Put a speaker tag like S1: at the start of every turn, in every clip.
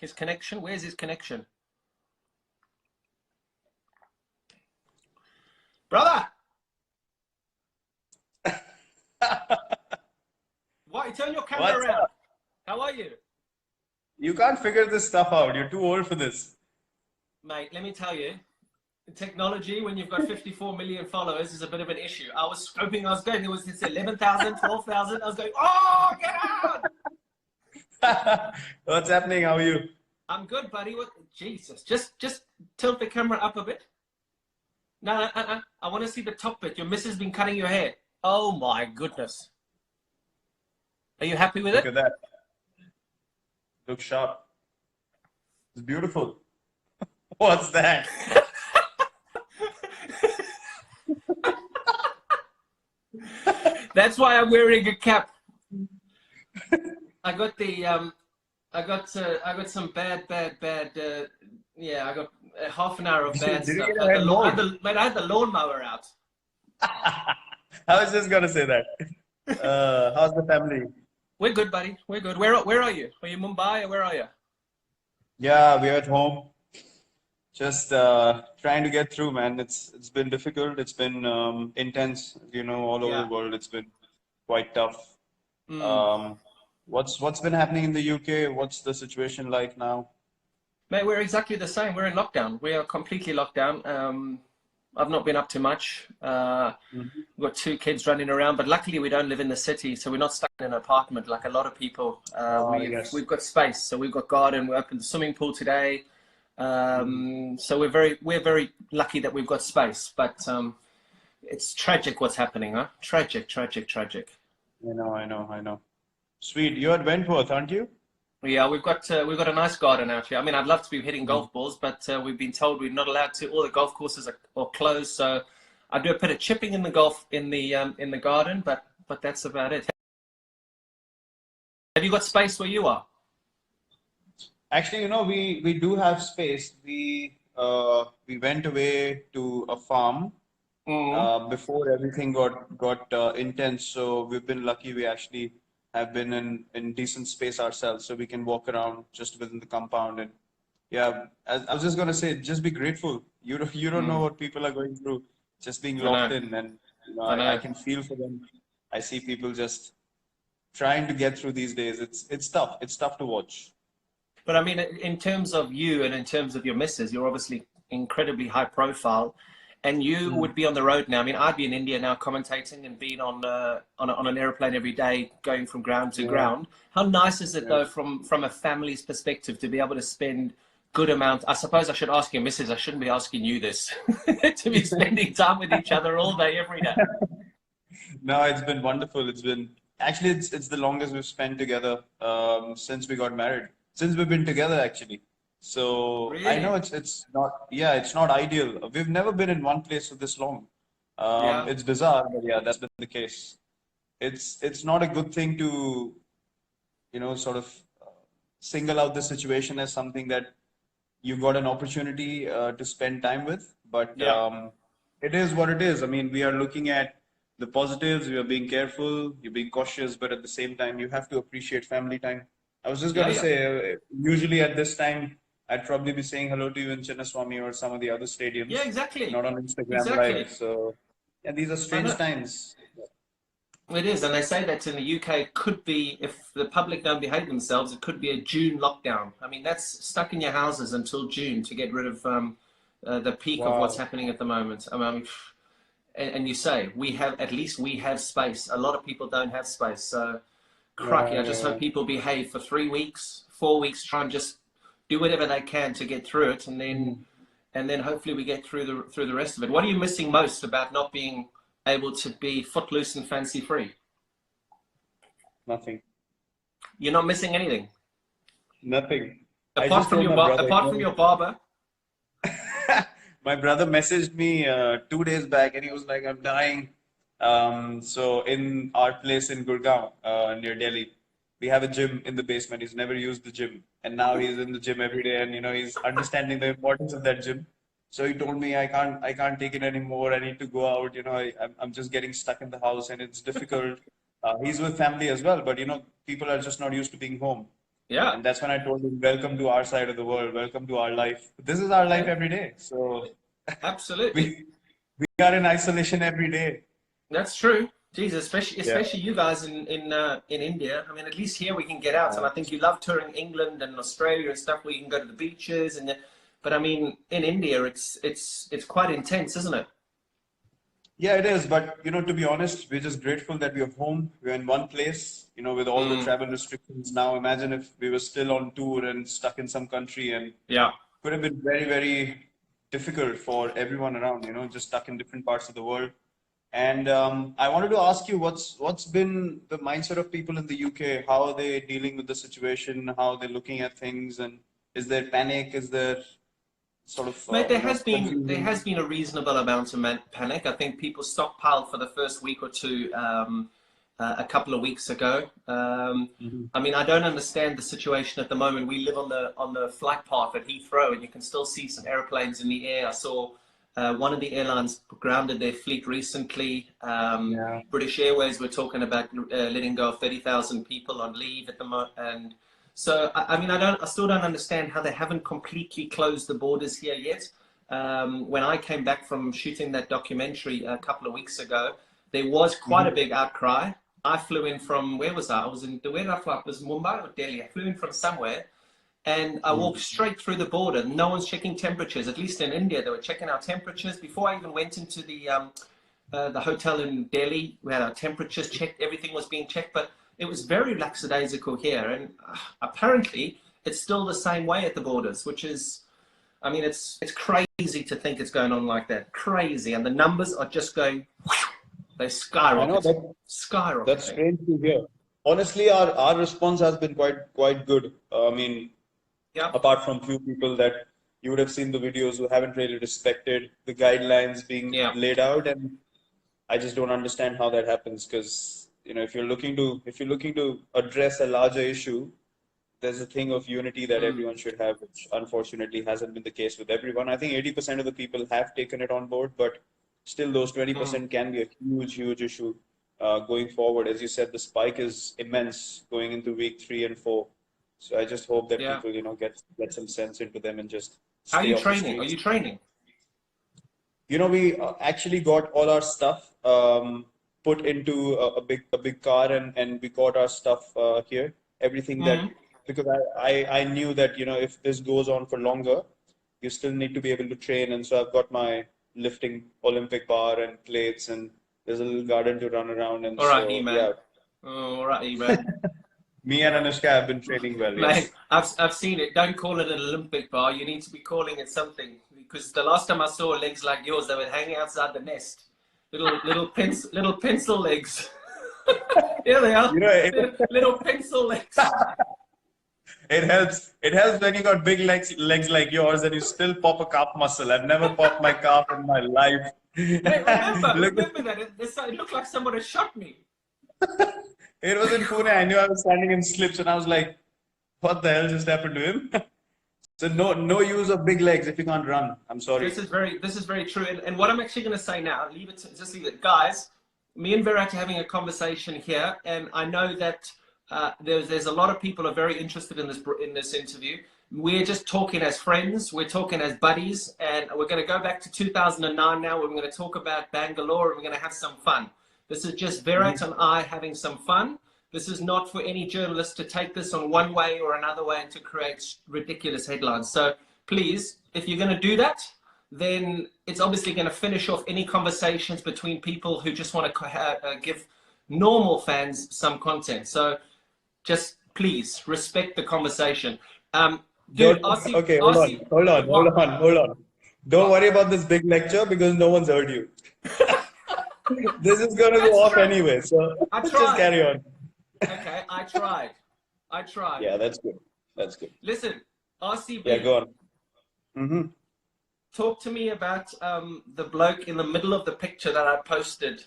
S1: His connection? Where's his connection? Brother! Why? Turn your camera
S2: What's
S1: around.
S2: up?
S1: How are you?
S2: You can't figure this stuff out. You're too old for this.
S1: Mate, let me tell you, technology, when you've got 54 million followers, is a bit of an issue. I was scoping, I was going, it was this 11,000, 12,000. I was going, oh, get out!
S2: What's happening? How are you?
S1: I'm good, buddy. What? Jesus. Just tilt the camera up a bit. No. I want to see the top bit. Your missus been cutting your hair. Oh, my goodness. Are you happy with
S2: Look
S1: it?
S2: at that. Look sharp. It's beautiful. What's that?
S1: That's why I'm wearing a cap. I got the I got some bad. Yeah, I got half an hour of bad
S2: Did you
S1: stuff.
S2: get your head mowed?
S1: I had the lawnmower out.
S2: I was just gonna say that. How's the family?
S1: We're good, buddy. We're good. Where are you? Are you Mumbai or where are you?
S2: Yeah, we're at home. Just trying to get through, man. It's been difficult. It's been intense, all over
S1: Yeah.
S2: the world. It's been quite tough.
S1: Mm.
S2: Um, what's been happening in the UK? What's the situation like now?
S1: Mate, we're exactly the same. We're in lockdown. We are completely locked down. I've not been up to much.
S2: Mhm.
S1: We've got two kids running around, but luckily we don't live in the city, so we're not stuck in an apartment like a lot of people.
S2: Yes.
S1: We've got space, so we've got garden. We opened the swimming pool today.
S2: Mhm.
S1: So we're very lucky that we've got space. But it's tragic what's happening, huh? Tragic, tragic, tragic.
S2: I know. Sweet. You're at Wentworth, aren't you?
S1: Yeah, we've got a nice garden out here. I mean, I'd love to be hitting
S2: Mhm.
S1: golf balls, but we've been told we're not allowed to. All the golf courses are closed, so I do a bit of chipping in the garden, but that's about it. Have you got space where you are?
S2: Actually, we do have space. We went away to a farm
S1: Mm.
S2: before everything got intense. So we've been lucky. We actually have been in decent space ourselves, so we can walk around just within the compound. And yeah, I was just gonna say, just be grateful. You don't know
S1: Mm.
S2: what people are going through, just being
S1: I
S2: locked
S1: know,
S2: in, and
S1: I
S2: I
S1: know.
S2: can feel for them. I see people just trying to get through these days. It's tough. It's tough to watch.
S1: But I mean, in terms of you and in terms of your missus, you're obviously incredibly high profile, and you
S2: Mm.
S1: would be on the road now. I mean, I'd be in India now commentating and being on an airplane every day, going from ground to
S2: Yeah,
S1: ground. How nice is it
S2: yeah.
S1: though, from a family's perspective, to be able to spend good amount? I suppose I should ask your missus. I shouldn't be asking you this. To be spending time with each other all day, every day.
S2: No, it's been wonderful. It's the longest we've spent together since we got married. Since we've been together actually. So I know
S1: Really?
S2: it's not ideal. We've never been in one place for this long.
S1: Yeah.
S2: It's bizarre, but yeah, that's been the case. It's not a good thing to, sort of single out the situation as something that you got an opportunity to spend time with. But
S1: Yeah.
S2: it is what it is. I mean, we are looking at the positives. We are being careful. You're being cautious, but at the same time, you have to appreciate family time. I was just going
S1: Yeah.
S2: to
S1: Yeah.
S2: say, usually at this time, I'd probably be saying hello to you in Chinnaswamy or some of the other
S1: Yeah.
S2: stadiums,
S1: Exactly.
S2: not on Instagram Live.
S1: Exactly.
S2: So, yeah, these are
S1: I
S2: strange
S1: know.
S2: times.
S1: It is, and they say that in the UK it could be, if the public don't behave themselves, it could be a June lockdown. I mean, that's stuck in your houses until June to get rid of the peak of what's
S2: Wow.
S1: happening at the moment. I mean, and you say at least we have space. A lot of people don't have space, so
S2: Yeah,
S1: crikey, I just
S2: yeah,
S1: hope people behave for 3 weeks, 4 weeks, try and just do whatever they can to get through it,
S2: yeah.
S1: and then hopefully we get through the rest of it. What are you missing most about not being able to be footloose and fancy free?
S2: Nothing.
S1: You're not missing anything
S2: Nothing. I just told my brother,
S1: apart from your barber.
S2: my brother messaged me 2 days back and he was like, I'm dying. So in our place in Gurgaon, near Delhi, we have a gym in the basement. He's never used the gym. And now he's in the gym every day and he's understanding the importance of that gym. So he told me I can't take it anymore. I need to go out. I'm just getting stuck in the house and it's difficult. He's with family as well, but people are just not used to being home.
S1: Yeah,
S2: And that's when I told him, welcome to our side of the world, welcome to our life. This is our life
S1: yeah,
S2: every day. So
S1: absolutely.
S2: we are in isolation every day.
S1: That's true. Jesus, especially
S2: Yeah.
S1: you guys in India. I mean, at least here we can get out, and I think you love touring England and Australia and stuff where you can go to the beaches but I mean, in India, it's quite intense, isn't it?
S2: Yeah, it is. But, to be honest, we're just grateful that we're home. We're in one place, with all the
S1: Mm,
S2: travel restrictions now. Imagine if we were still on tour and stuck in some country, and
S1: yeah.
S2: could have been very, very difficult for everyone around, just stuck in different parts of the world. And I wanted to ask you, what's been the mindset of people in the UK? How are they dealing with the situation? How are they looking at things? And is there panic? Is there sort of,
S1: Mate, there
S2: confusion?
S1: has been a reasonable amount of panic. I think people stockpiled for the first week or two a couple of weeks ago.
S2: Mhm.
S1: I mean, I don't understand the situation at the moment. We live on the flight path at Heathrow, and you can still see some airplanes in the air. I saw one of the airlines grounded their fleet recently.
S2: Yeah.
S1: British Airways were talking about letting go of 30,000 people on leave at the moment, and so I mean, I still don't understand how they haven't completely closed the borders here yet. When I came back from shooting that documentary a couple of weeks ago, there was quite a
S2: Mhm.
S1: big outcry. I flew in from, where was I? I was in, where did I fly? It was Mumbai or Delhi. I flew in from somewhere, and I walked straight through the border. No one's checking temperatures. At least in India, they were checking our temperatures before I even went into the hotel in Delhi. We had our temperatures checked. Everything was being checked, but it was very lackadaisical here. And apparently, it's still the same way at the borders, which is, I mean, it's crazy to think it's going on like that. Crazy, and the numbers are just going. They
S2: I know
S1: skyrocket,
S2: that's
S1: skyrocketing.
S2: strange to hear. Honestly, our response has been quite good. I mean,
S1: Yep.
S2: apart from few people that you would have seen the videos who haven't really respected the guidelines being
S1: Yeah.
S2: laid out, and I just don't understand how that happens because if you're looking to address a larger issue, there's a thing of unity that
S1: Mm.
S2: everyone should have, which unfortunately hasn't been the case with everyone. I think 80% of the people have taken it on board, but still those
S1: Mm.
S2: 20% can be a huge, huge issue going forward. As you said, the spike is immense going into week 3 and 4. So I just hope that
S1: Yeah.
S2: people, get some sense into them and just
S1: How are
S2: stay
S1: you
S2: off the
S1: training? Are
S2: streets.
S1: you training?
S2: We actually got all our stuff put into a big car, and we got our stuff here. Everything that
S1: Mm.
S2: because I knew that if this goes on for longer, you still need to be able to train, and so I've got my lifting Olympic bar and plates, and there's a little garden to run around, and
S1: All right, he
S2: so
S1: man.
S2: yeah,
S1: All right, he man.
S2: me and Anushka have been training well.
S1: Mate,
S2: Yes.
S1: I've seen it. Don't call it an Olympic bar. You need to be calling it something. Because the last time I saw legs like yours, they were hanging outside the nest. Little pencil legs. Here they are.
S2: You know, it,
S1: Little pencil legs.
S2: it helps. It helps when you got big legs like yours, and you still pop a calf muscle. I've never popped my calf in my life.
S1: Mate,
S2: Look,
S1: remember that. It looked like somebody shot me.
S2: it was in Pune. I knew I was standing in slips, and I was like, "What the hell just happened to him?" So no use of big legs if you can't run. I'm sorry.
S1: This is very true. And what I'm actually going to say now, just leave it, guys. Me and Virat are having a conversation here, and I know that there's a lot of people are very interested in this interview. We're just talking as friends, we're talking as buddies, and we're going to go back to 2009 now. We're going to talk about Bangalore, and we're going to have some fun. This is just Virat and I having some fun. This is not for any journalist to take this on one way or another way and to create ridiculous headlines. So please, if you're going to do that, then it's obviously going to finish off any conversations between people who just want to give normal fans some content. So just please respect the conversation. Dude,
S2: Okay, hold on,
S1: RC,
S2: hold on, hold
S1: what?
S2: on, hold on. Don't
S1: What?
S2: worry about this big lecture because no one's heard you. This is gonna go
S1: That's
S2: off
S1: true.
S2: anyway, so
S1: I
S2: just
S1: tried.
S2: carry on.
S1: Okay, I tried. I tried.
S2: Yeah, that's good. That's good.
S1: Listen,
S2: Yeah,
S1: RCB,
S2: go on. Mm-hmm.
S1: talk to me about the bloke in the middle of the picture that I posted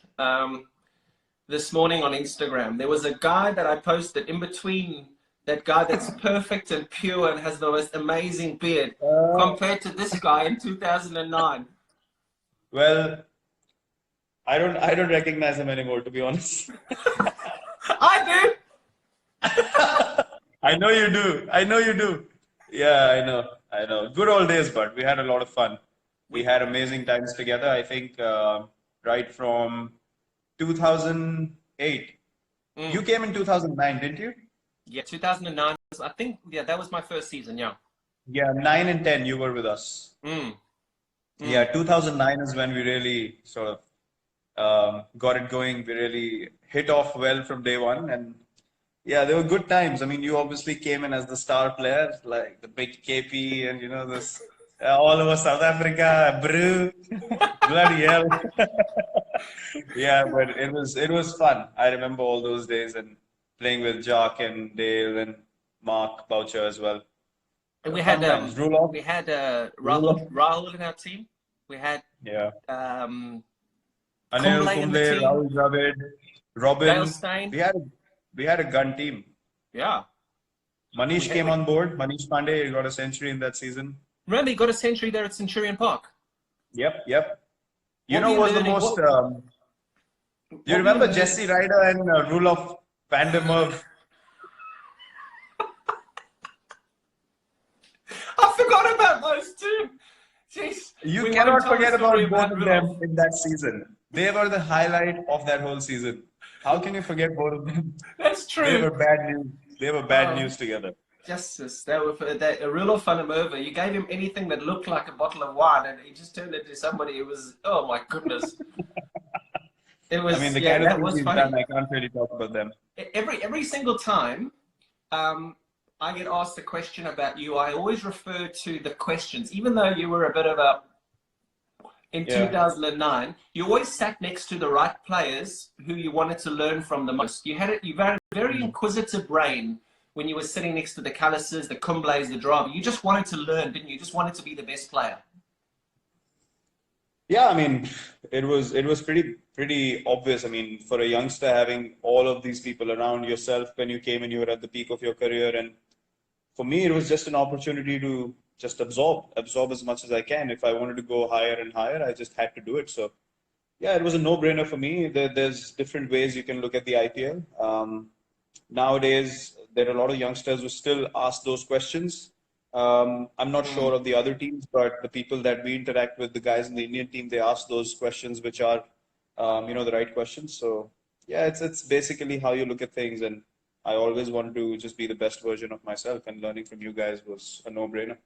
S1: this morning on Instagram. There was a guy that I posted in between that guy that's perfect and pure and has the most amazing beard compared to this guy in 2009.
S2: Well, I don't recognize him anymore, to be honest.
S1: I do.
S2: I know you do. I know you do. Yeah, I know. I know. Good old days, but we had a lot of fun. We
S1: We,
S2: had amazing times together. I think right from 2008. You
S1: mm,
S2: came in 2009, didn't you?
S1: yeah, 2009. I think, yeah, that was my first season. Yeah.
S2: Yeah, 9 and 10, you were with us.
S1: Mm,
S2: Yeah,
S1: mm.
S2: 2009 is when we really sort of got it going. We really hit off well from day one. And yeah, they were good times. I mean, you obviously came in as the star player, like the big KP and, this all over South Africa, brew, bloody hell. Yeah, but it was fun. I remember all those days and playing with Jock and Dale and Mark Boucher as well.
S1: And
S2: Fun times. Rule off.
S1: we had
S2: Rule off.
S1: Rahul in our team. We had
S2: Yeah. Anil
S1: Kumble in the
S2: Kumble,
S1: team.
S2: Rahul Dravid,
S1: Dale
S2: Robin.
S1: Steyn.
S2: We had a gun team.
S1: Yeah.
S2: Manish came on board. Manish Pandey got a century in that season.
S1: Remember, he got a century there at Centurion Park.
S2: Yep, yep. You
S1: What were
S2: know
S1: you
S2: what's the
S1: learning?
S2: most? Do you
S1: What were you
S2: remember
S1: learning?
S2: Jesse Ryder and Rulof Vandermerv?
S1: I forgot about those two. Jeez.
S2: You
S1: We
S2: cannot
S1: won't tell the
S2: forget
S1: story
S2: about both of them
S1: Rudolph.
S2: in that season. They were the highlight of that whole season. How can you forget both of them?
S1: That's
S2: They
S1: true.
S2: were bad news. They were bad
S1: Oh,
S2: news together.
S1: justice. That were that Rudolph van der Merwe. You gave him anything that looked like a bottle of wine, and he just turned into somebody. It was, oh my goodness. It
S2: I mean,
S1: was,
S2: the
S1: yeah,
S2: kind of
S1: that
S2: things
S1: was
S2: he's done,
S1: funny.
S2: I can't really talk about them.
S1: Every single time I get asked a question about you, I always refer to the questions, even though you were a bit of a in
S2: Yeah.
S1: 2009, you always sat next to the right players who you wanted to learn from the most. You had a very inquisitive brain when you were sitting next to the Callises, the Kumbles, the Dravi. You just wanted to learn, didn't you? You just wanted to be the best player.
S2: Yeah, I mean, it was pretty obvious. I mean, for a youngster having all of these people around yourself when you came and you were at the peak of your career, and for me, it was just an opportunity to just absorb as much as I can. If I wanted to go higher and higher, I just had to do it. So yeah, it was a no-brainer for me. There's different ways you can look at the IPL. Nowadays, there are a lot of youngsters who still ask those questions. I'm not sure
S1: Mm.
S2: of the other teams, but the people that we interact with, the guys in the Indian team, they ask those questions, which are, the right questions. So yeah, it's basically how you look at things, and I always wanted to just be the best version of myself, and learning from you guys was a no-brainer.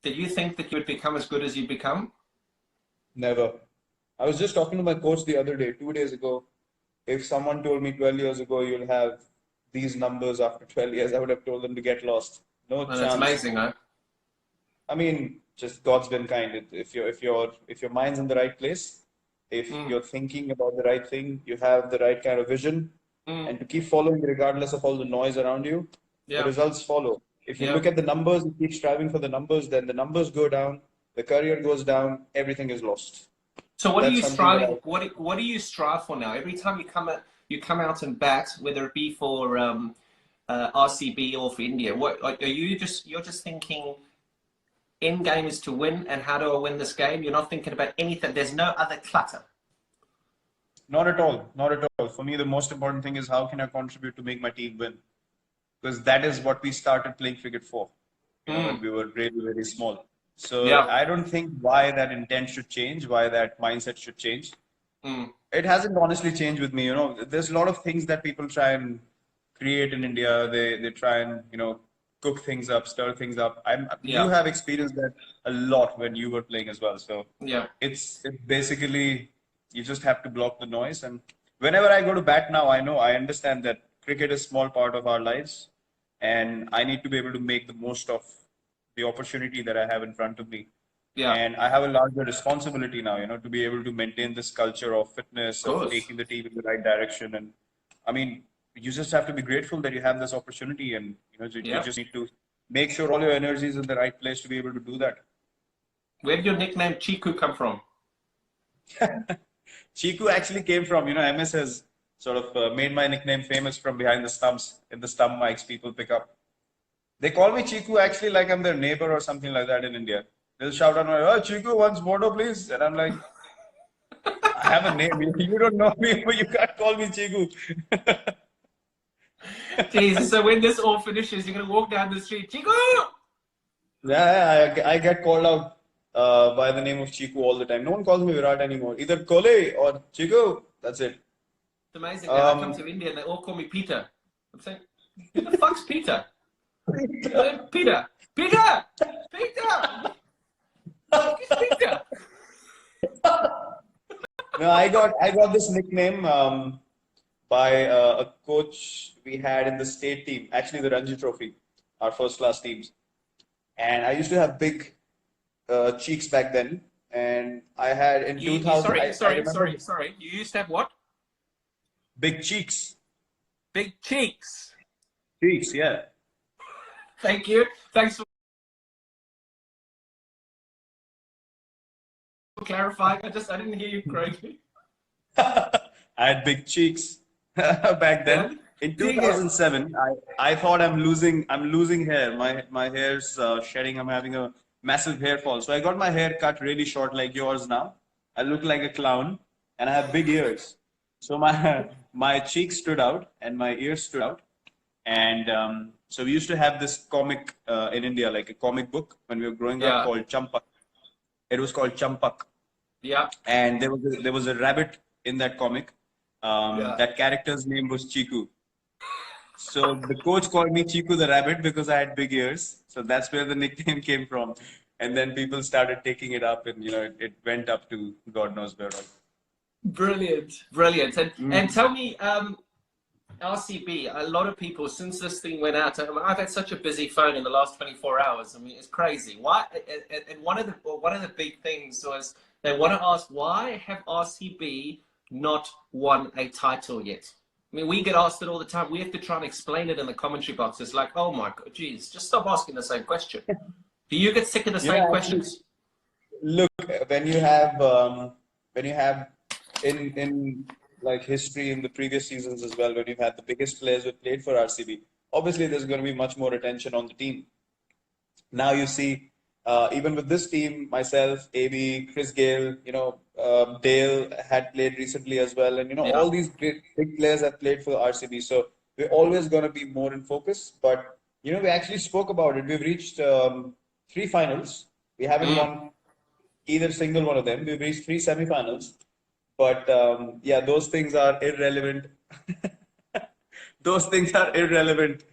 S1: Did you think that you would become as good as you've become?
S2: Never. I was just talking to my coach the other day, 2 days ago. If someone told me 12 years ago you'll have these numbers after 12 years, I would have told them to get lost. No
S1: Well, that's
S2: chance.
S1: amazing, huh?
S2: I mean, just God's been kind. If your mind's in the right place, if
S1: Mm.
S2: you're thinking about the right thing, you have the right kind of vision,
S1: Mm.
S2: and to keep following regardless of all the noise around you, the
S1: Yeah,
S2: results follow. If you
S1: yeah.
S2: look at the numbers and keep striving for the numbers, then the numbers go down, the career goes down, everything is lost.
S1: So what are
S2: That's
S1: you
S2: something that I
S1: striving? What do you strive for now? Every time you come out and bat, whether it be for RCB or for India, what like, you're just thinking end game is to win, and how do I win this game? You're not thinking about anything. There's no other clutter.
S2: Not at all. Not at all. For me, the most important thing is how can I contribute to make my team win? Because that is what we started playing cricket for, when
S1: Mm.
S2: we were really, very small. So
S1: Yeah.
S2: I don't think why that intent should change, why that mindset should change.
S1: Mm.
S2: It hasn't honestly changed with me. There's a lot of things that people try and create in India. They try and, cook things up, stir things up. You
S1: Yeah.
S2: have experienced that a lot when you were playing as well. So
S1: Yeah.
S2: it's basically you just have to block the noise. And whenever I go to bat now, I understand that cricket is a small part of our lives, and I need to be able to make the most of the opportunity that I have in front of me.
S1: Yeah.
S2: And I have a larger responsibility now, to be able to maintain this culture of
S1: Of
S2: fitness, of
S1: course.
S2: taking the team in the right direction. And I mean, you just have to be grateful that you have this opportunity, and you
S1: Yeah.
S2: just need to make sure all your energy is in the right place to be able to do that.
S1: Where did your nickname Chiku come from?
S2: Chiku actually came from, MS has sort of made my nickname famous from behind the stumps. In the stump mics, people pick up. They call me Chiku actually like I'm their neighbor or something like that in India. They'll shout out, "Oh, Chiku, once photo, please." And I'm like, I have a name. You don't know me, but you can't call me Chiku.
S1: Jesus, so when this all finishes, you're going to walk down the street, Chico!
S2: Yeah, I get called out by the name of Chiku all the time. No one calls me Virat anymore. Either Kohli or Chiku. That's it.
S1: It's amazing that I come
S2: Um,
S1: to India and they all call me Peter. I'm saying, who the fuck's Peter? Peter! Peter! Peter! Fuck is Peter?
S2: no, I got this nickname by a coach we had in the state team, actually the Ranji Trophy, our first class teams. And I used to have big cheeks back then. And I had in 2000, I remember
S1: Sorry. You used to have what?
S2: big cheeks.
S1: Big cheeks.
S2: Cheeks, yeah.
S1: Thank you. Thanks for clarifying. I didn't hear you correctly.
S2: I had big cheeks back then. In 2007, I thought I'm losing hair. My hair's shedding. I'm having a massive hair fall. So I got my hair cut really short like yours now. I look like a clown and I have big ears. So my cheeks stood out and my ears stood out. And so we used to have this comic in India, like a comic book when we were growing up called Champak. It was called Champak.
S1: Yeah.
S2: And there was a rabbit in that comic. That character's name was Chiku. So the coach called me Chiku the rabbit because I had big ears. So that's where the nickname came from. And then people started taking it up, and it went up to God knows where.
S1: Brilliant. And tell me, RCB, a lot of people, since this thing went out, I've had such a busy phone in the last 24 hours. I mean, it's crazy. Why? And one of the big things was they want to ask, why have RCB not won a title yet? I mean, we get asked it all the time. We have to try and explain it in the commentary box. It's like, oh my God, geez, just stop asking the same question. Do you get sick of the same questions?
S2: Look, when you have in like history in the previous seasons as well, when you've had the biggest players who played for RCB, obviously there's going to be much more attention on the team. Now you see, even with this team, myself, AB, Chris Gale, Dale had played recently as well, and all these big players have played for RCB. So we're always going to be more in focus. But we actually spoke about it. We've reached 3 finals. We haven't won either single one of them. We've reached 3 semifinals. But those things are irrelevant. Those things are irrelevant.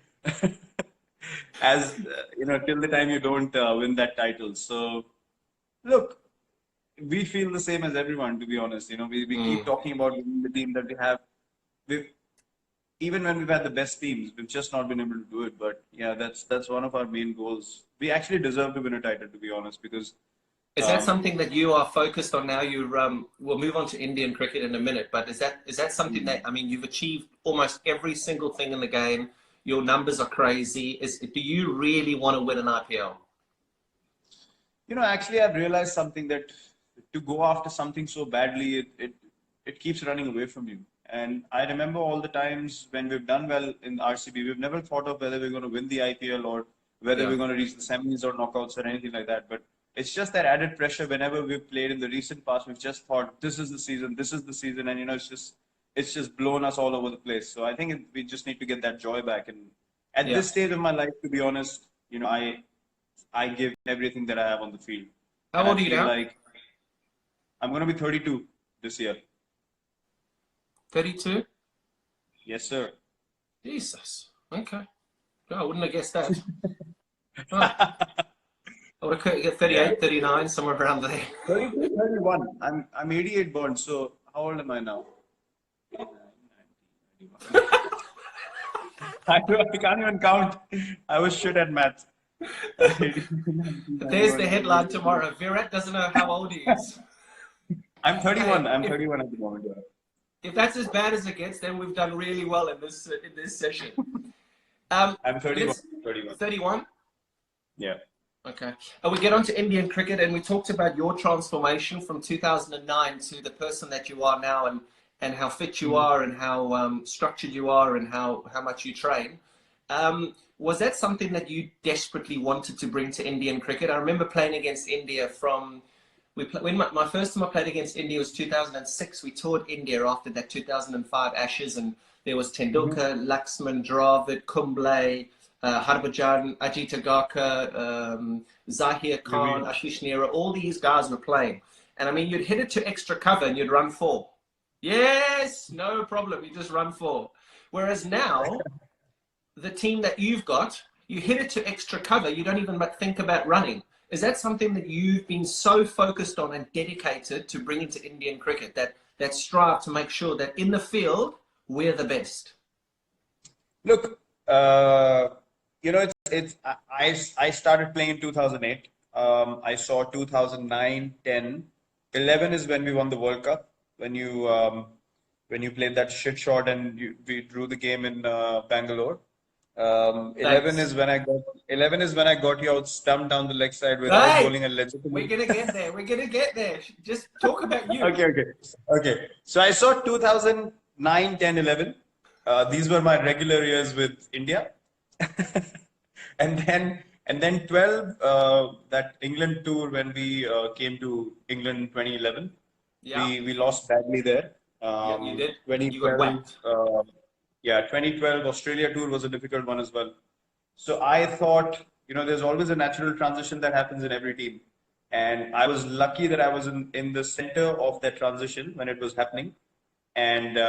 S2: As till the time you don't win that title. So, look, we feel the same as everyone, to be honest. We keep talking about the team that we have. Even when we've had the best teams, we've just not been able to do it. But yeah, that's one of our main goals. We actually deserve to win a title, to be honest, because.
S1: Is that something that you are focused on now? We'll move on to Indian cricket in a minute, but is that something that, I mean, you've achieved almost every single thing in the game. Your numbers are crazy. Do you really want to win an IPL?
S2: Actually, I've realized something, that to go after something so badly, it keeps running away from you. And I remember all the times when we've done well in RCB, we've never thought of whether we're going to win the IPL or whether we're going to reach the semis or knockouts or anything like that. But it's just that added pressure whenever we've played in the recent past. We've just thought, this is the season, and it's just blown us all over the place. So I think we just need to get that joy back. And at this stage of my life, to be honest, I give everything that I have on the field.
S1: How old are you now?
S2: Like, I'm going to be 32 this year.
S1: 32?
S2: Yes, sir.
S1: Jesus. Okay. No, I wouldn't have guessed that. Oh. I would have get 38, 39, somewhere around there.
S2: 32, 31. I'm 88 born, so how old am I now? I can't even count. I was shit at maths.
S1: There's the headline tomorrow. Virat doesn't know how old he is.
S2: I'm 31. I'm 31 at the moment. Yeah.
S1: If that's as bad as it gets, then we've done really well in this session.
S2: I'm 31.
S1: 31?
S2: Yeah.
S1: Okay. And we get on to Indian cricket, and we talked about your transformation from 2009 to the person that you are now, and how fit you are, and how structured you are, and how much you train. Was that something that you desperately wanted to bring to Indian cricket? I remember playing against India when my first time I played against India was 2006. We toured India after that 2005 Ashes, and There was
S2: Mhm.
S1: Tendulkar, Laxman, Dravid, Kumble, Harbhajan, Ajit Agarkar, Zahir Khan,
S2: Really?
S1: Ashish Nehra. All these guys were playing. And I mean, you'd hit it to extra cover and you'd run four. Yes, no problem. You just run four. Whereas now, the team that you've got, you hit it to extra cover, you don't even think about running. Is that something that you've been so focused on and dedicated to bring into Indian cricket, that strive to make sure that in the field, we're the best?
S2: Look, I started playing in 2008. I saw 2009, 10, 11 is when we won the World Cup. When you played that shit shot and we drew the game in Bangalore. 11
S1: Thanks.
S2: is when I got 11 is when I got you out stumped down the leg side without
S1: Hey,
S2: bowling a
S1: we're
S2: legitimate.
S1: going to get there. We're going to get there. Just talk about you.
S2: Okay. So I saw 2009, 10, 11. These were my regular years with India. And then 12, that England tour when we came to England 2011.
S1: Yeah.
S2: We lost badly there.
S1: Yeah, you did. You got
S2: 2012,
S1: whacked.
S2: yeah, 2012 Australia tour was a difficult one as well. So I thought, there's always a natural transition that happens in every team. And I was lucky that I was in the center of that transition when it was happening. And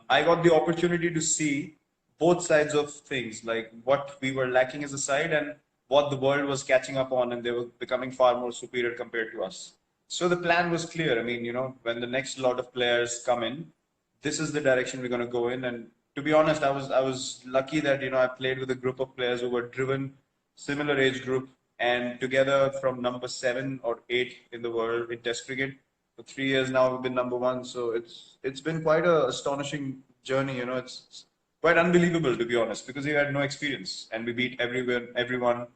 S2: I got the opportunity to see both sides of things, like what we were lacking as a side and what the world was catching up on, and they were becoming far more superior compared to us. So the plan was clear. I mean, when the next lot of players come in, this is the direction we're going to go in. And to be honest, I was lucky that I played with a group of players who were driven, similar age group, and together from number 7 or 8 in the world in Test cricket. For 3 years now, we've been number one. So it's been quite a astonishing journey. It's quite unbelievable to be honest, because we had no experience and we beat everyone,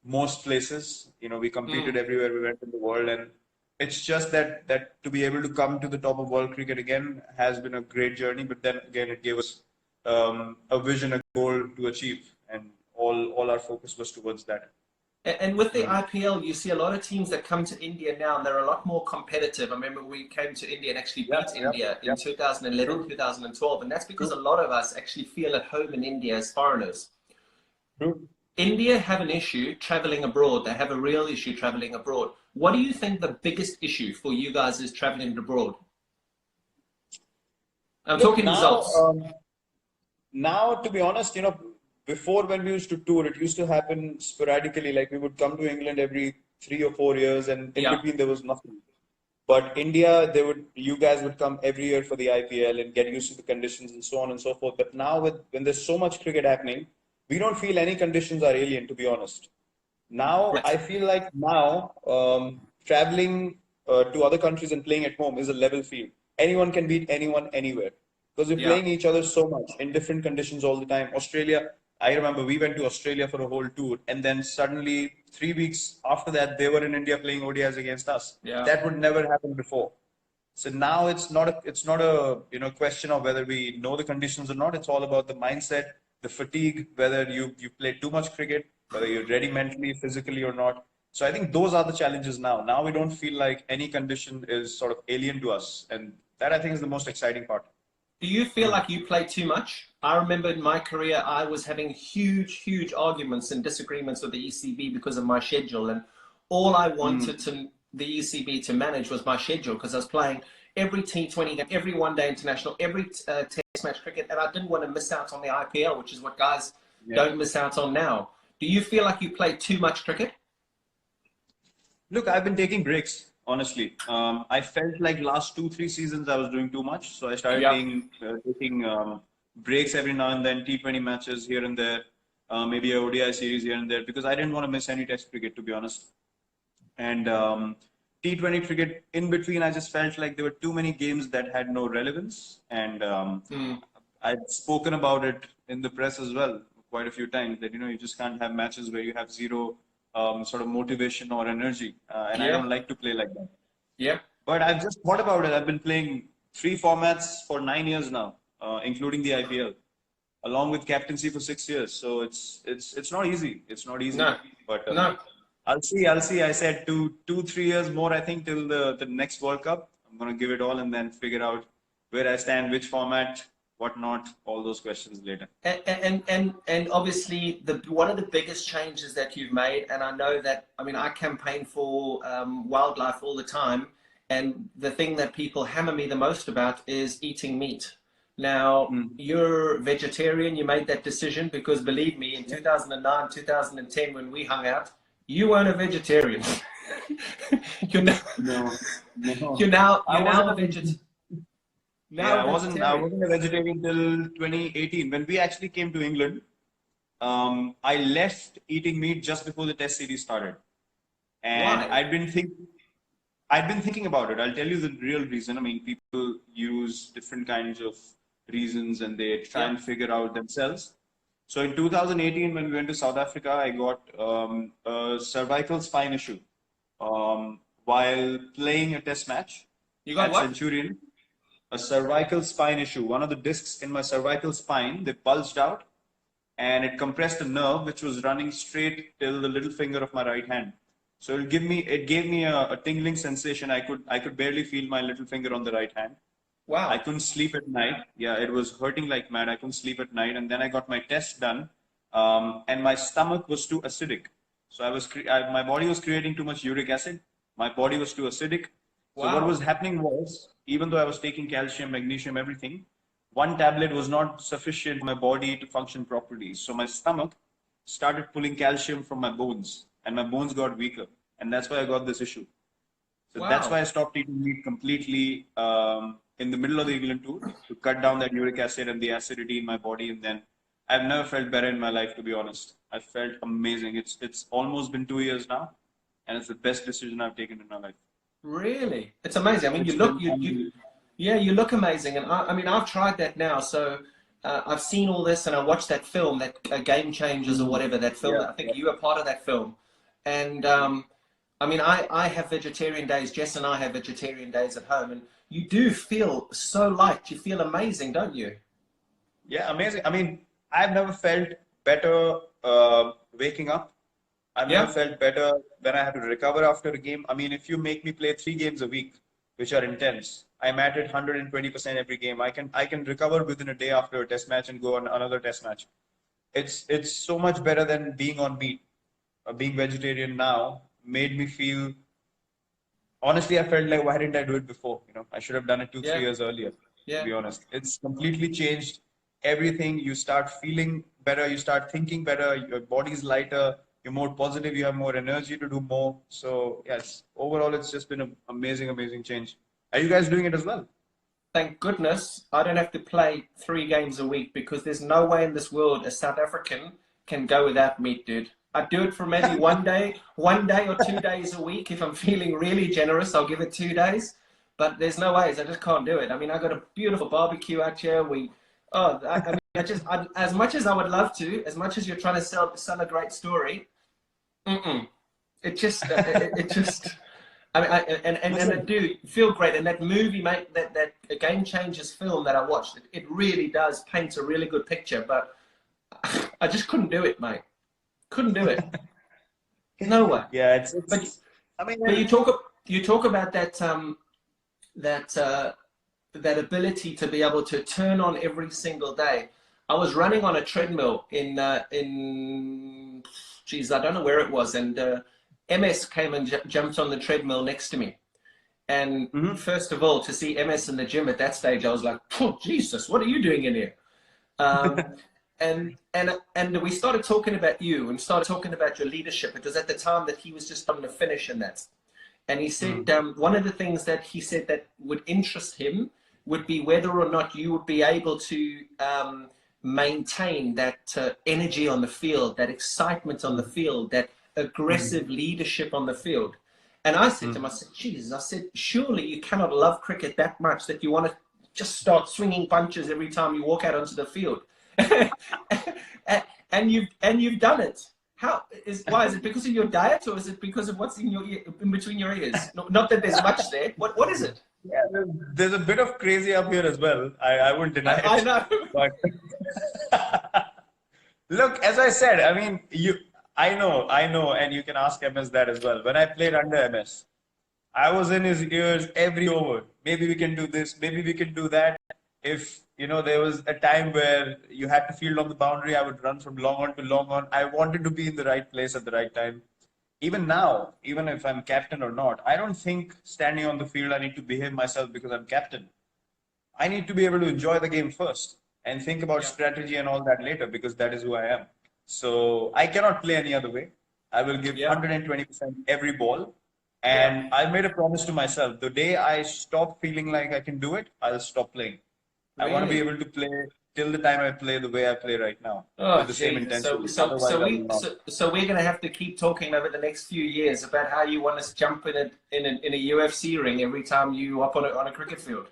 S2: most places. We competed
S1: Mm.
S2: everywhere we went in the world, and it's just that to be able to come to the top of world cricket again has been a great journey. But then again, it gave us a vision, a goal to achieve, and all our focus was towards that.
S1: And with the
S2: Mm.
S1: IPL, you see a lot of teams that come to India now, and they're a lot more competitive. I remember we came to India and actually
S2: Yeah,
S1: beat
S2: yeah,
S1: India in
S2: yeah.
S1: 2011,
S2: True,
S1: 2012, and that's because a
S2: true,
S1: lot of us actually feel at home in India as foreigners.
S2: true.
S1: India have an issue traveling abroad. They have a real issue traveling abroad. What do you think the biggest issue for you guys is traveling abroad? I'm
S2: Look,
S1: talking
S2: now,
S1: results.
S2: now, to be honest, before when we used to tour, it used to happen sporadically. Like we would come to England every 3 or 4 years, and in
S1: Yeah,
S2: between there was nothing. But India, you guys would come every year for the IPL and get used to the conditions and so on and so forth. But now, when there's so much cricket happening, we don't feel any conditions are alien, to be honest. Now,
S1: great.
S2: I feel like now traveling to other countries and playing at home is a level field. Anyone can beat anyone anywhere because we're
S1: Yeah,
S2: playing each other so much in different conditions all the time. Australia, I remember we went to Australia for a whole tour, and then suddenly 3 weeks after that, they were in India playing ODIs against us.
S1: yeah.
S2: That would never happen before. So now it's not a question of whether we know the conditions or not. It's all about the mindset, the fatigue, whether you play too much cricket, whether you're ready mentally, physically or not. So I think those are the challenges now. Now we don't feel like any condition is sort of alien to us, and that I think is the most exciting part.
S1: Do you feel like you play too much? I remember in my career, I was having huge arguments and disagreements with the ECB because of my schedule. And all I wanted
S2: Mm.
S1: the ECB to manage was my schedule because I was playing every T20 game, every one day international, every test match cricket. And I didn't want to miss out on the IPL, which is what guys
S2: Yeah.
S1: don't miss out on now. Do you feel like you play too much cricket?
S2: Look, I've been taking breaks, honestly. I felt like last 2, 3 seasons I was doing too much, so I started
S1: Yeah.
S2: taking breaks every now and then, T20 matches here and there, maybe a ODI series here and there, because I didn't want to miss any Test cricket, to be honest. And T20 cricket in between, I just felt like there were too many games that had no relevance, and
S1: Mm.
S2: I'd spoken about it in the press as well quite a few times that you just can't have matches where you have zero sort of motivation or energy, and I
S1: Yeah.
S2: don't like to play like that.
S1: Yeah.
S2: But I've just thought about it. I've been playing 3 formats for 9 years now, including the IPL, along with captaincy for 6 years. So it's not easy. It's not easy,
S1: No.
S2: but
S1: No.
S2: I'll see. I'll see. I said 2, 3 years more. I think till the next World Cup. I'm gonna give it all and then figure out where I stand, which format. what not, all those questions later.
S1: And obviously one of the biggest changes that you've made, and I know that, I mean, I campaign for wildlife all the time, and the thing that people hammer me the most about is eating meat. Now, you're vegetarian, you made that decision because, believe me, in 2009, 2010, when we hung out, you weren't a vegetarian. you're now,
S2: No, no.
S1: you're now
S2: I wasn't
S1: a
S2: a
S1: vegetarian.
S2: Yeah,
S1: Now a
S2: I
S1: vegetarian.
S2: wasn't a vegetarian till 2018 when we actually came to England. I left eating meat just before the test series started, and
S1: Why?
S2: I'd been thinking about it. I'll tell you the real reason. I mean, people use different kinds of reasons and they try
S1: Yeah.
S2: and figure out themselves. So in 2018, when we went to South Africa, I got a cervical spine issue while playing a test match
S1: You got
S2: at
S1: what?
S2: Centurion. A cervical spine issue. One of the discs in my cervical spine, they bulged out and it compressed a nerve which was running straight till the little finger of my right hand. So it gave me a tingling sensation. I could barely feel my little finger on the right hand. I
S1: Wow.
S2: couldn't sleep at night. Yeah, it was hurting like mad. I couldn't sleep at night. And then I got my test done, and my stomach was too acidic. So my body was creating too much uric acid. My body was too acidic. So what was
S1: Wow.
S2: happening was, even though I was taking calcium, magnesium, everything, one tablet was not sufficient for my body to function properly. So my stomach started pulling calcium from my bones, and my bones got weaker, and that's why I got this issue. So that's why
S1: Wow.
S2: I stopped eating meat completely in the middle of the England tour to cut down that uric acid and the acidity in my body. And then I've never felt better in my life, to be honest. I felt amazing. It's almost been 2 years now, and it's the best decision I've taken in my life.
S1: Really? It's amazing. I mean,
S2: It's been
S1: yeah, you look amazing. And I mean, I've tried that now. So I've seen all this and I watched that film, that Game Changers or whatever, that film.
S2: yeah,
S1: I think
S2: yeah.
S1: you were part of that film. And I mean, I have vegetarian days. Jess and I have vegetarian days at home. And you do feel so light. You feel amazing, don't you?
S2: Yeah, amazing. I mean, I've never felt better waking up. I've never
S1: Yeah.
S2: felt better when I have to recover after a game. I mean, if you make me play 3 games a week, which are intense, I'm at it 120% every game. I can recover within a day after a test match and go on another test match. It's so much better than being on meat. Being vegetarian now made me feel, honestly, I felt like, why didn't I do it before? You know, I should have done it two, three
S1: Yeah.
S2: years earlier, to
S1: Yeah.
S2: be honest. It's completely changed everything. You start feeling better, you start thinking better, your body's lighter, you're more positive, you have more energy to do more. So, yes, overall, it's just been an amazing, amazing change. Are you guys doing it as well?
S1: Thank goodness I don't have to play 3 games a week because there's no way in this world a South African can go without meat, dude. I do it for maybe 1 day or 2 days a week. If I'm feeling really generous, I'll give it 2 days. But there's no ways. I just can't do it. I mean, I got a beautiful barbecue out here. I mean, as much as I would love to, as much as you're trying to sell a great story, mm-mm. It just. I mean, and I do feel great. And that movie, mate, that Game Changers film that I watched, it really does paint a really good picture. But I just couldn't do it, mate. Couldn't do it. No way.
S2: Yeah,
S1: But
S2: I mean,
S1: but you talk about that that ability to be able to turn on every single day. I was running on a treadmill in geez, I don't know where it was, and MS came and jumped on the treadmill next to me. And
S2: mhm.
S1: first of all, to see MS in the gym at that stage, I was like, oh, Jesus, what are you doing in here? Um, and we started talking about you and started talking about your leadership. It was at the time that he was just on the finish in that. And he said one of the things that he said that would interest him would be whether or not you would be able to maintain that energy on the field, that excitement on the field, that aggressive leadership on the field. And I said to him, I said, Jesus, I said, surely you cannot love cricket that much that you want to just start swinging punches every time you walk out onto the field. and you've done it. Why is it because of your diet or is it because of what's in your ear, in between your ears? Not that there's much there. What is it?
S2: Yeah, there's a bit of crazy up here as well. I wouldn't deny
S1: I
S2: it.
S1: know.
S2: But look, as I said, I mean, I know, and you can ask MS that as well. When I played under MS, I was in his ears every over. Maybe we can do this, maybe we can do that. If, there was a time where you had to field on the boundary, I would run from long on to long on. I wanted to be in the right place at the right time. Even now, even if I'm captain or not, I don't think standing on the field, I need to behave myself because I'm captain. I need to be able to enjoy the game first and think about
S1: Yeah.
S2: strategy and all that later because that is who I am. So I cannot play any other way. I will give
S1: Yeah.
S2: 120% every ball.
S1: Yeah.
S2: And I made a promise to myself the day I stop feeling like I can do it, I'll stop playing. I want to be
S1: Really?
S2: able to play till the time I play the way I play right now
S1: Oh,
S2: with the same
S1: Jesus. So,
S2: intensity.
S1: so,
S2: Otherwise,
S1: so
S2: I
S1: we,
S2: will not.
S1: so we're going to have to keep talking over the next few years about how you want us to jump in a UFC ring every time you up on a cricket field.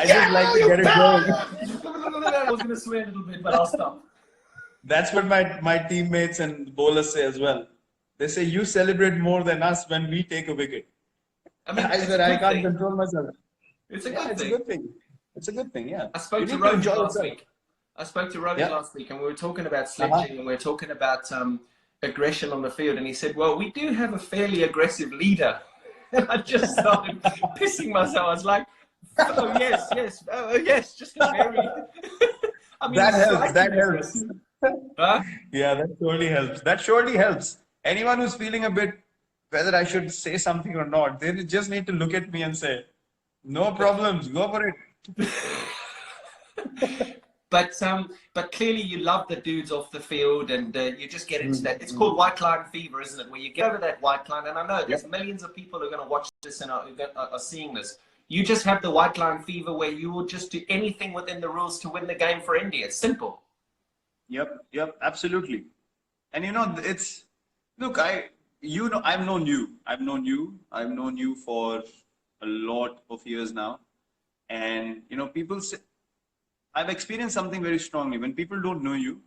S2: I just like
S1: Yeah,
S2: to
S1: you
S2: get it going.
S1: bastard! I was going to swear a little bit, but I'll stop.
S2: That's what my teammates and bowlers say as well. They say you celebrate more than us when we take a wicket.
S1: I mean,
S2: I
S1: it's a
S2: said I
S1: good
S2: can't
S1: thing.
S2: control myself.
S1: It's a
S2: Yeah,
S1: good
S2: it's a
S1: thing.
S2: good thing. It's a good thing. Yeah,
S1: I
S2: you
S1: spoke to
S2: need to
S1: Rogan
S2: enjoy
S1: last
S2: yourself.
S1: week. I spoke to Rogan
S2: Yeah.
S1: last week, and we were talking about
S2: Uh-huh.
S1: sledging, and we were talking about aggression on the field. And he said, "Well, we do have a fairly aggressive leader." And I just started pissing myself. I was like, "Oh yes, yes, oh yes, just a very." I mean,
S2: That helps. That
S1: strikingly
S2: helps.
S1: aggressive. Huh?
S2: Yeah, that surely helps. That surely helps. Anyone who's feeling a bit whether I should say something or not, they just need to look at me and say, "No problems, go for it."
S1: But clearly you love the dudes off the field, and you just get into that. It's called white line fever, isn't it? Where you get over that white line, and I know there's
S2: Yep.
S1: millions of people who are going to watch this and are seeing this. You just have the white line fever where you will just do anything within the rules to win the game for India. It's simple.
S2: Yep, absolutely. And it's look, I've known you for a lot of years now, and people say I've experienced something very strongly. When people don't know you,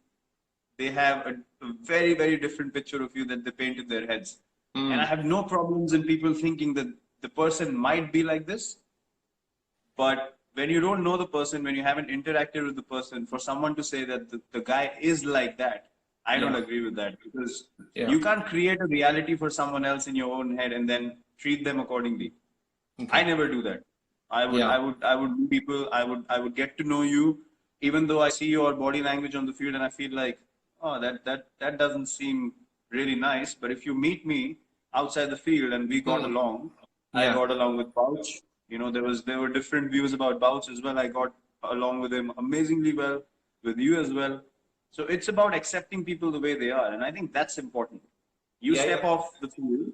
S2: they have a very, very different picture of you that they paint in their heads. And I
S1: Mm.
S2: have no problems in people thinking that the person might be like this, but when you don't know the person, when you haven't interacted with the person, for someone to say that the guy is like that, I don't
S1: Yeah.
S2: agree with that because
S1: Yeah.
S2: you can't create a reality for someone else in your own head and then treat them accordingly. I
S1: Okay.
S2: never do that.
S1: Yeah.
S2: I would meet people. I would get to know you, even though I see your body language on the field and I feel like, oh, that doesn't seem really nice. But if you meet me outside the field and we got
S1: Mm.
S2: along, I
S1: Yeah.
S2: got along with Bouch. There were different views about Bouch as well. I got along with him amazingly well, with you as well. So it's about accepting people the way they are, and I think that's important. You
S1: Yeah.
S2: step
S1: Yeah.
S2: off the field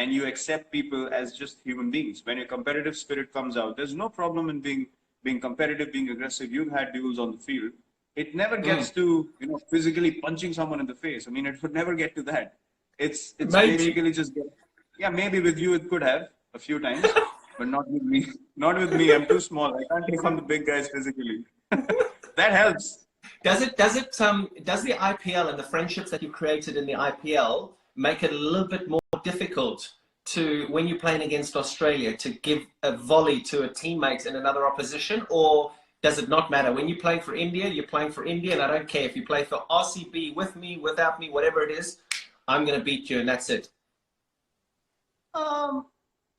S2: and you accept people as just human beings. When your competitive spirit comes out, there's no problem in being competitive, being aggressive. You've had duels on the field. It never
S1: Mm.
S2: gets to physically punching someone in the face. I mean, it would never get to that. It's
S1: Maybe.
S2: basically just yeah. Maybe with you it could have a few times, but not with me. Not with me. I'm too small. I can't take on the big guys physically. That helps.
S1: Does the IPL and the friendships that you've created in the IPL make it a little bit more difficult to, when you're playing against Australia, to give a volley to a teammate in another opposition, or does it not matter? When you're playing for India, you're playing for India, and I don't care if you play for RCB with me, without me, whatever it is, I'm going to beat you, and that's it.
S2: Um,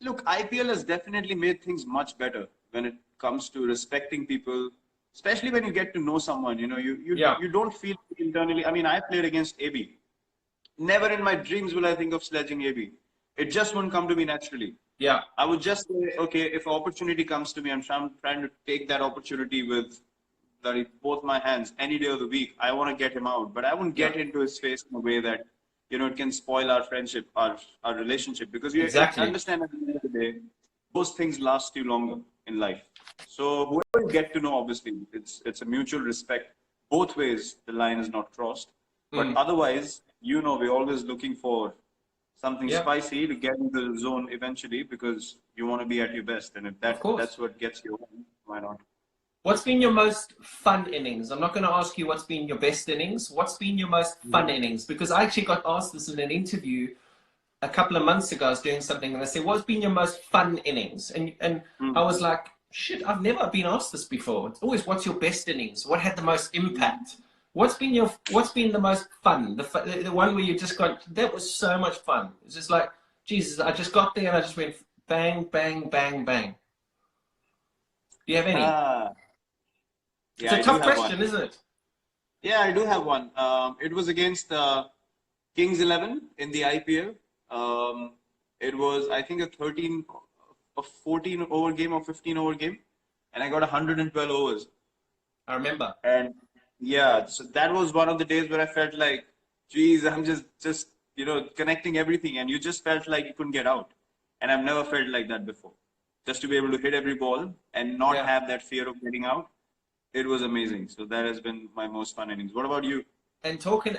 S2: Look, IPL has definitely made things much better when it comes to respecting people, especially when you get to know someone.
S1: Yeah.
S2: You don't feel internally. I mean, I played against AB. Never in my dreams will I think of sledging AB. It just won't come to me naturally.
S1: Yeah.
S2: I would just say, okay, if opportunity comes to me, I'm trying to take that opportunity with both my hands any day of the week. I want to get him out, but I wouldn't
S1: Yeah.
S2: get into his face in a way that it can spoil our friendship, our relationship. Because you
S1: Exactly.
S2: understand at the end of the day, those things last you longer in life. So whoever you get to know, obviously, it's a mutual respect. Both ways, the line is not crossed. But
S1: Mm.
S2: otherwise, we're always looking for something
S1: Yeah.
S2: spicy to get into the zone eventually because you want to be at your best. And if
S1: Of course.
S2: that's what gets you home, why not?
S1: What's been your most fun innings? I'm not going to ask you what's been your best innings. What's been your most fun innings? Because I actually got asked this in an interview a couple of months ago. I was doing something and they said, "What's been your most fun innings?" And I was like, "Shit, I've never been asked this before. It's always, what's your best innings? What had the most impact? What's been the most fun? The one where you just got, that was so much fun. It's just like, Jesus, I just got there and I just went bang, bang, bang, bang." Do you have any?
S2: Ah,
S1: It's
S2: yeah,
S1: a
S2: I do
S1: tough
S2: have one.
S1: question, isn't it?
S2: Yeah, I do have one. It was against Kings 11 in the IPL. It was, I think, a 14 over game or 15 over game, and I got 112 overs.
S1: I remember.
S2: And yeah, so that was one of the days where I felt like, geez, I'm just connecting everything, and you just felt like you couldn't get out. And I've never felt like that before. Just to be able to hit every ball and not
S1: Yeah.
S2: have that fear of getting out, it was amazing. So that has been my most fun innings. What about you?
S1: And talking,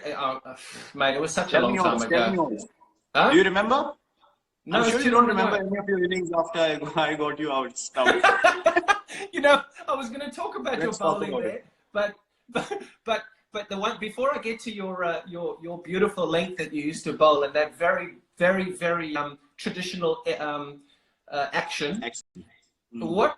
S1: mate, it was such a
S2: Tell
S1: long
S2: me
S1: time
S2: yours. Tell me
S1: ago.
S2: yours. Do
S1: Huh?
S2: you remember? I'm
S1: No, it's
S2: sure
S1: too
S2: you
S1: long
S2: don't remember
S1: ago.
S2: any of your innings after I got you out stumped.
S1: You know, I was going to talk about your
S2: Let's talk
S1: bowling
S2: about it.
S1: there, but but but but the one before I get to your beautiful length that you used to bowl and that very traditional action.
S2: Excellent.
S1: What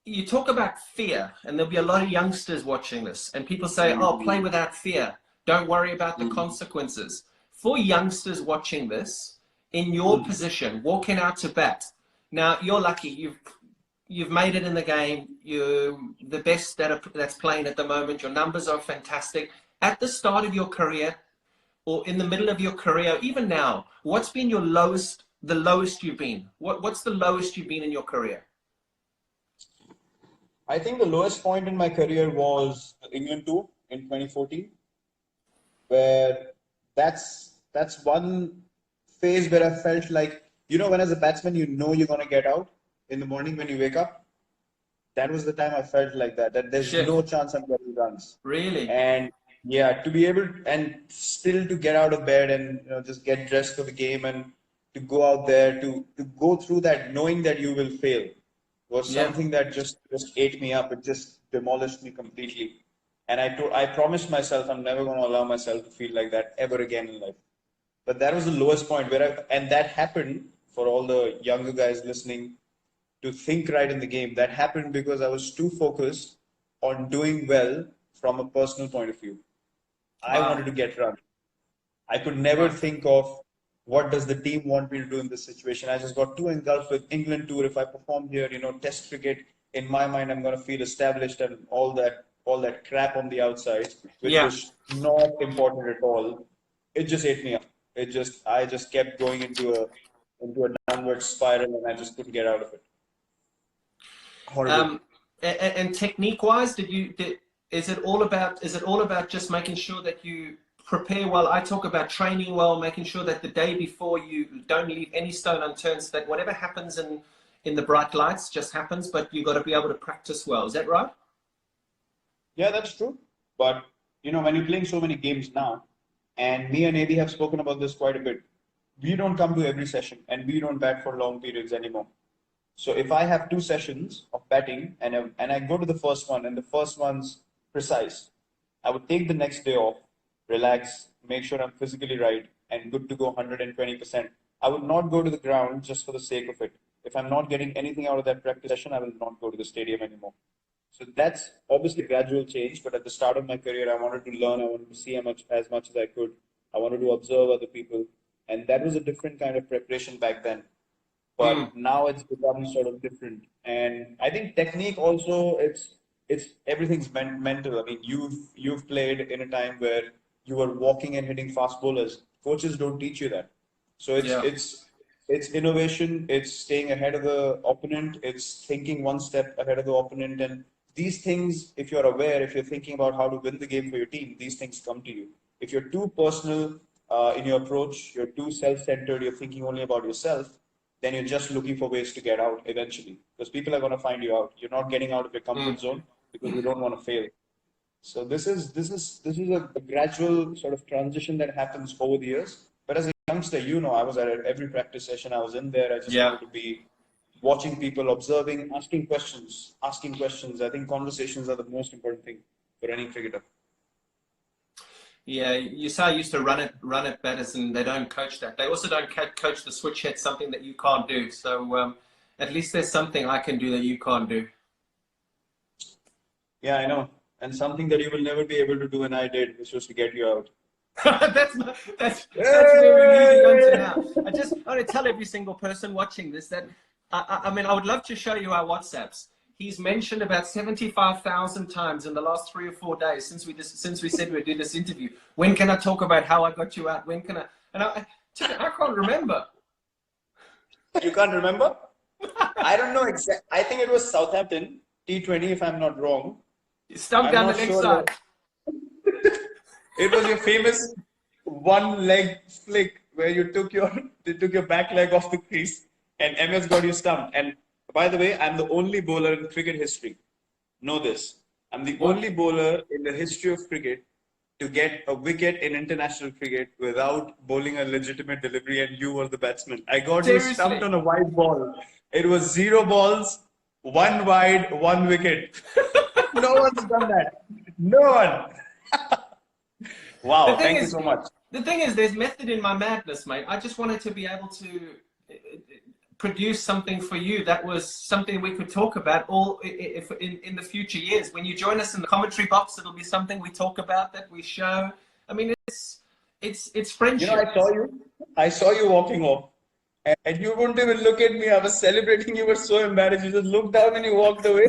S1: you talk about fear, and there'll be a lot of youngsters watching this, and people say, "Oh, play
S2: Mm-hmm.
S1: without fear. Don't worry about the
S2: Mm-hmm.
S1: consequences." For youngsters watching this, in your position, walking out to bat. Now, you're lucky. You've made it in the game. You're the best that's playing at the moment. Your numbers are fantastic. At the start of your career, or in the middle of your career, even now, what's been the lowest you've been? What's the lowest you've been in your career?
S2: I think the lowest point in my career was the England tour in 2014, where that's one phase where I felt like, when as a batsman, you're going to get out in the morning when you wake up. That was the time I felt like that there's
S1: Shit,
S2: no chance I'm getting runs.
S1: really?
S2: And yeah, to be able and still to get out of bed and just get dressed for the game and to go out there to go through that knowing that you will fail was
S1: Yeah.
S2: something that just ate me up. It just demolished me completely. And I promised myself I'm never going to allow myself to feel like that ever again in life. But that was the lowest point and that happened for all the younger guys listening to think right in the game. That happened because I was too focused on doing well from a personal point of view. I
S1: Wow.
S2: wanted to get run. I could never
S1: Right.
S2: think of what does the team want me to do in this situation. I just got too engulfed with England tour. If I perform here, Test cricket, in my mind, I'm going to feel established and all that crap on the outside, which
S1: Yeah.
S2: was not important at all. It just ate me up. I just kept going into a downward spiral, and I just couldn't get out of it. Horrible.
S1: And technique wise, is it all about just making sure that you prepare well? I talk about training well, making sure that the day before you don't leave any stone unturned, so that whatever happens in the bright lights just happens, but you've got to be able to practice well. Is that right?
S2: Yeah, that's true. But when you're playing so many games now, and me and AB have spoken about this quite a bit, we don't come to every session and we don't bat for long periods anymore. So if I have two sessions of batting and I go to the first one and the first one's precise, I would take the next day off, relax, make sure I'm physically right and good to go 120%. I would not go to the ground just for the sake of it. If I'm not getting anything out of that practice session, I will not go to the stadium anymore. So that's obviously a gradual change, but at the start of my career, I wanted to learn, I wanted to see as much as I could. I wanted to observe other people, and that was a different kind of preparation back then.
S1: Mm.
S2: But now it's become sort of different, and I think technique also it's everything's mental. I mean, you've played in a time where you were walking and hitting fast bowlers. Coaches don't teach you that, so it's
S1: Yeah.
S2: it's it's innovation. It's staying ahead of the opponent. It's thinking one step ahead of the opponent, and these things, if you're aware, if you're thinking about how to win the game for your team, these things come to you. If you're too personal in your approach, you're too self-centered, you're thinking only about yourself, then you're just looking for ways to get out eventually because people are going to find you out. You're not getting out of your
S1: Mm.
S2: comfort zone because you don't want to fail. So this is a gradual sort of transition that happens over the years. But as a youngster, I was at every practice session. I was in there. I just
S1: Yeah.
S2: wanted to be watching people, observing, asking questions, asking questions. I think conversations are the most important thing for any cricketer.
S1: Yeah, you say I used to run it better, and they don't coach that. They also don't coach the switch hit, something that you can't do. So at least there's something I can do that you can't do.
S2: Yeah, I know. And something that you will never be able to do, and I did, which was to get you out.
S1: That's where we're moving on to now. I want to tell every single person watching this that I mean I would love to show you our WhatsApps. he's mentioned about 75,000 times in the last 3 or 4 days since we said we'd do this interview. When can I talk about how I got you out? When can I? And I can't remember.
S2: You can't remember? I don't know exactly. I think it was Southampton T20, if I'm not wrong.
S1: Stump down the next side.
S2: It was your famous one leg flick where you took your back leg off the crease and MS got you stumped. And by the way, I'm the only bowler in cricket history. Know this. I'm the only bowler in the history of cricket to get a wicket in international cricket without bowling a legitimate delivery, and you were the batsman. I got you stumped on a wide ball. It was 0 balls, 1 wide, 1 wicket. No one's done that. No one. Wow, thank you so much.
S1: The thing is, there's method in my madness, mate. I just wanted to be able to produce something for you that was something we could talk about in the future years. When you join us in the commentary box, it'll be something we talk about, that we show. I mean, it's friendship.
S2: You know, I saw you walking off, and you wouldn't even look at me. I was celebrating. You were so embarrassed. You just looked down and you walked away.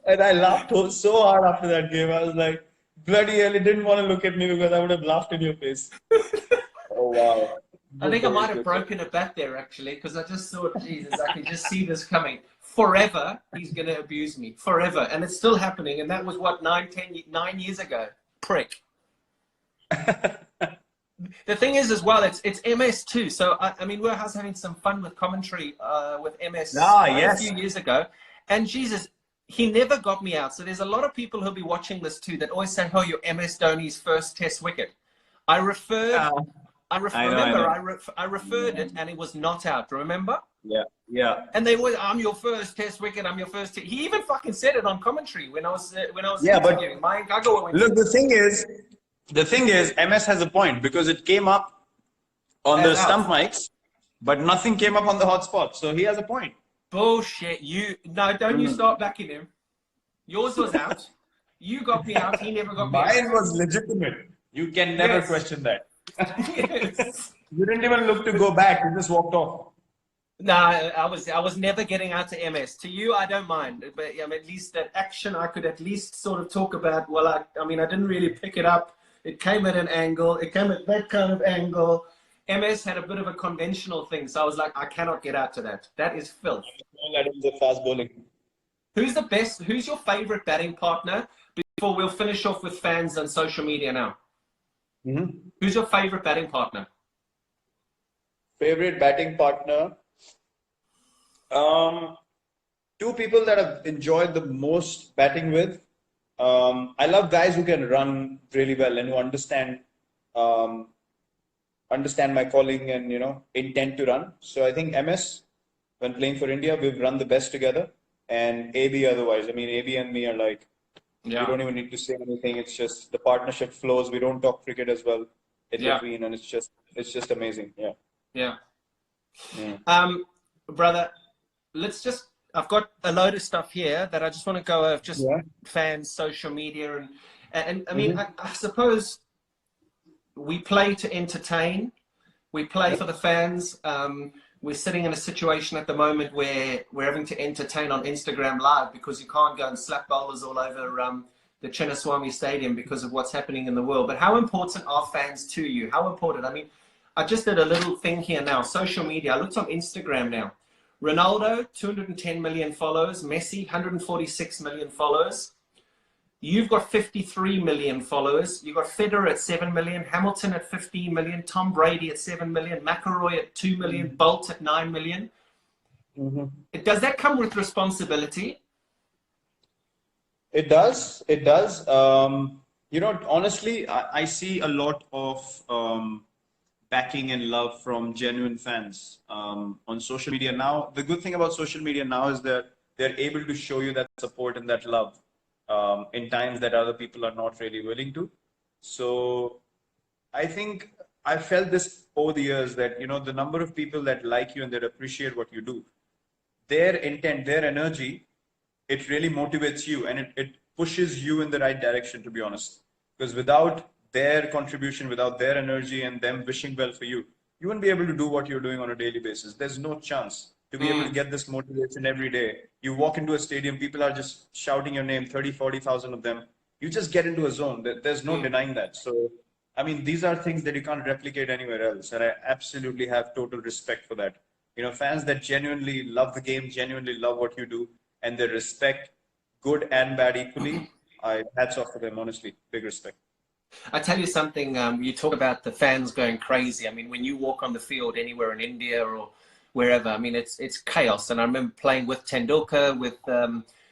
S2: And I laughed so hard after that game. I was like, bloody hell, he didn't want to look at me because I would have laughed in your face. Oh, wow.
S1: I think I might have broken a bat there, actually, because I just thought, Jesus, I can just see this coming. Forever, he's going to abuse me. Forever. And it's still happening. And that was, what, 9 years ago? Prick. The thing is, as well, it's MS too. So, I mean, I was having some fun with commentary with MS a few years ago. And, Jesus, he never got me out. So there's a lot of people who'll be watching this too that always say, oh, you're MS Dhoni's first test wicket. I referred it and it was not out. Remember?
S2: Yeah, yeah.
S1: And they were, I'm your first test wicket. I'm your first. He even fucking said it on commentary when I was interviewing.
S2: Look, the thing is, MS has a point because it came up on the stump mics, but nothing came up on the hotspot. So he has a point.
S1: Bullshit. Don't you start backing him. Yours was out. You got me out. He never got me out.
S2: Mine was legitimate. You can never question that.
S1: Yes.
S2: You didn't even look to go back. You just walked off.
S1: No, I was never getting out to MS. To you, I don't mind. But at least that action, I could at least sort of talk about. Well, I mean, I didn't really pick it up. It came at an angle. It came at that kind of angle. MS had a bit of a conventional thing, so I was like, I cannot get out to that. That is filth.
S2: That is the fast bowling.
S1: Who's the best? Who's your favorite batting partner? Before we'll finish off with fans and social media now.
S2: Mm-hmm.
S1: Who's your favorite batting partner?
S2: Favorite batting partner? 2 people that I've enjoyed the most batting with. I love guys who can run really well and who understand my calling and, intent to run. So I think MS, when playing for India, we've run the best together. And AB otherwise. I mean, AB and me are like, we don't even need to say anything. It's just the partnership flows. We don't talk cricket as well in between, and it's just amazing. Yeah.
S1: Brother, I've got a load of stuff here that I just want to go over, just fans, social media, and I mean, I suppose we play to entertain. We play for the fans. We're sitting in a situation at the moment where we're having to entertain on Instagram Live because you can't go and slap bowlers all over the Chinnaswamy Stadium because of what's happening in the world. But how important are fans to you? How important? I mean, I just did a little thing here now, social media. I looked on Instagram now. Ronaldo, 210 million followers. Messi, 146 million followers. You've got 53 million followers. You've got Federer at 7 million, Hamilton at 15 million, Tom Brady at 7 million, McIlroy at 2 million, Bolt at 9 million. Does that come with responsibility?
S2: It does. It does. Honestly, I see a lot of backing and love from genuine fans on social media now. The good thing about social media now is that they're able to show you that support and that love. In times that other people are not really willing to. So I think I felt this over the years that, the number of people that like you and that appreciate what you do, their intent, their energy, it really motivates you and it pushes you in the right direction, to be honest. Because without their contribution, without their energy and them wishing well for you, you wouldn't be able to do what you're doing on a daily basis. There's no chance. to be able to get this motivation every day. You walk into a stadium, people are just shouting your name, 30, 40,000 of them. You just get into a zone. There's no denying that. So, I mean, these are things that you can't replicate anywhere else. And I absolutely have total respect for that. You know, fans that genuinely love the game, genuinely love what you do, and they respect good and bad equally. Hats off to them, honestly. Big respect.
S1: I tell you something, you talk about the fans going crazy. I mean, when you walk on the field anywhere in India or wherever, I mean, it's chaos. And I remember playing with Tendulkar, with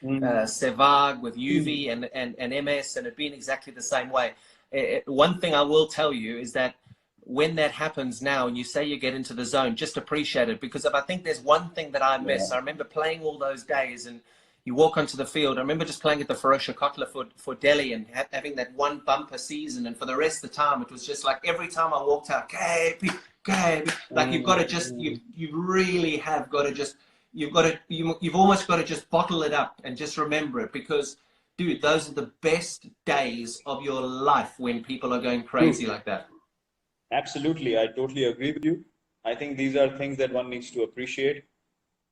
S1: Sehwag, with Yuvi and MS, and it being exactly the same way. One thing I will tell you is that when that happens now and you say you get into the zone, just appreciate it. Because if I think there's one thing that I miss, I remember playing all those days and you walk onto the field. I remember just playing at the Ferocia Kotla for Delhi and having that one bumper season. And for the rest of the time, it was just like every time I walked out, KP, like you've got to just, you really have got to just, you've almost got to just bottle it up and just remember it because, dude, those are the best days of your life when people are going crazy like that.
S2: Absolutely. I totally agree with you. I think these are things that one needs to appreciate.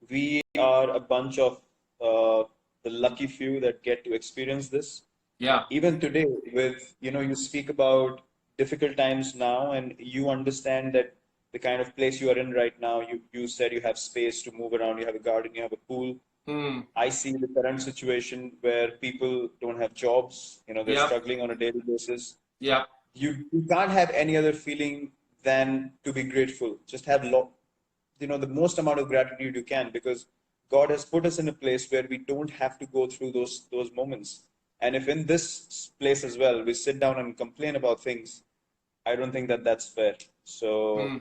S2: We are a bunch of the lucky few that get to experience this.
S1: Yeah.
S2: Even today, with, you speak about difficult times now, and you understand that the kind of place you are in right now, you said you have space to move around, you have a garden, you have a pool. I see the current situation where people don't have jobs, they're struggling on a daily basis.
S1: Yeah.
S2: You can't have any other feeling than to be grateful. Just have the most amount of gratitude you can, because God has put us in a place where we don't have to go through those moments. And if in this place as well, we sit down and complain about things, I don't think that that's fair. So,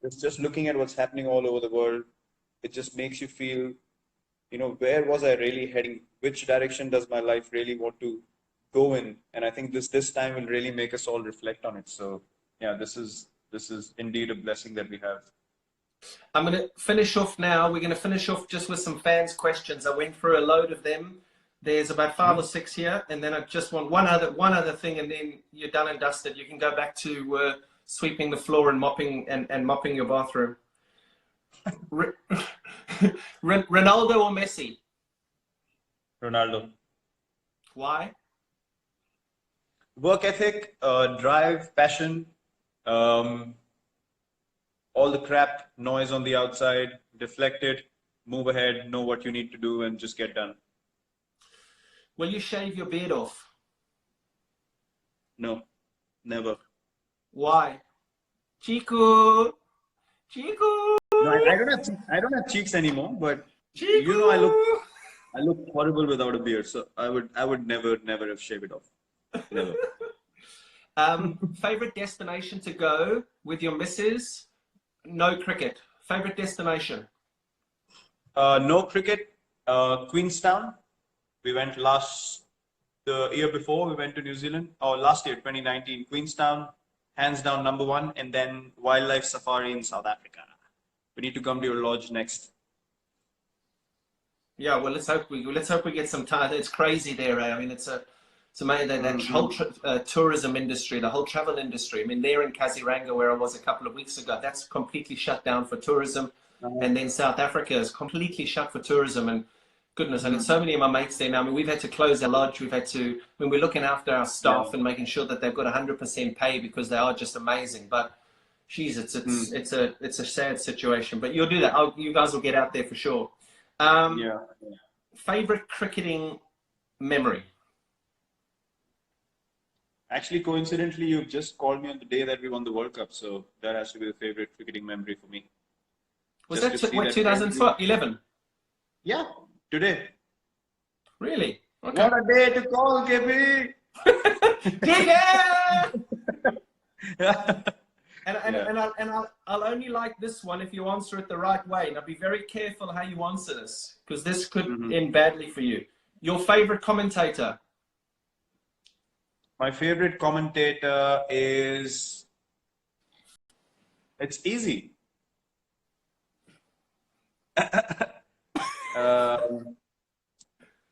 S2: it's just looking at what's happening all over the world. It just makes you feel, where was I really heading? Which direction does my life really want to go in? And I think this time will really make us all reflect on it. So, yeah, this is indeed a blessing that we have.
S1: I'm going to finish off now. We're going to finish off just with some fans' questions. I went through a load of them. There's about 5 or 6 here, and then I just want one other thing, and then you're done and dusted. You can go back to sweeping the floor and mopping your bathroom. Ronaldo or Messi?
S2: Ronaldo.
S1: Why?
S2: Work ethic, drive, passion, all the crap, noise on the outside, deflect it, move ahead, know what you need to do, and just get done.
S1: Will you shave your beard off?
S2: No, never.
S1: Why? Chico.
S2: No, I don't have cheeks anymore, but
S1: Chico.
S2: I look horrible without a beard, so I would never have shaved it off. Never.
S1: Favorite destination to go with your missus? No cricket. Favorite destination?
S2: No cricket. Queenstown. We went the year before, we went to New Zealand. Or last year, 2019. Queenstown, hands down #1. And then wildlife safari in South Africa. We need to come to your lodge next.
S1: Yeah, well, let's hope we get some time. It's crazy there. I mean, it's amazing that whole tourism industry, the whole travel industry. I mean, there in Kaziranga, where I was a couple of weeks ago, that's completely shut down for tourism. And then South Africa is completely shut for tourism. And goodness, I got so many of my mates there now. I mean, we've had to close our lodge. When we're looking after our staff and making sure that they've got 100% pay because they are just amazing. But, geez, it's a sad situation. But you'll do that. You guys will get out there for sure. Favorite cricketing memory?
S2: Actually, coincidentally, you've just called me on the day that we won the World Cup, so that has to be the favorite cricketing memory for me.
S1: Was that 2011?
S2: Yeah, today.
S1: Really? Okay.
S2: What a day to call, KB!
S1: And I'll only like this one if you answer it the right way. Now be very careful how you answer this, because this could end badly for you. Your favorite commentator?
S2: My favorite commentator is... It's easy.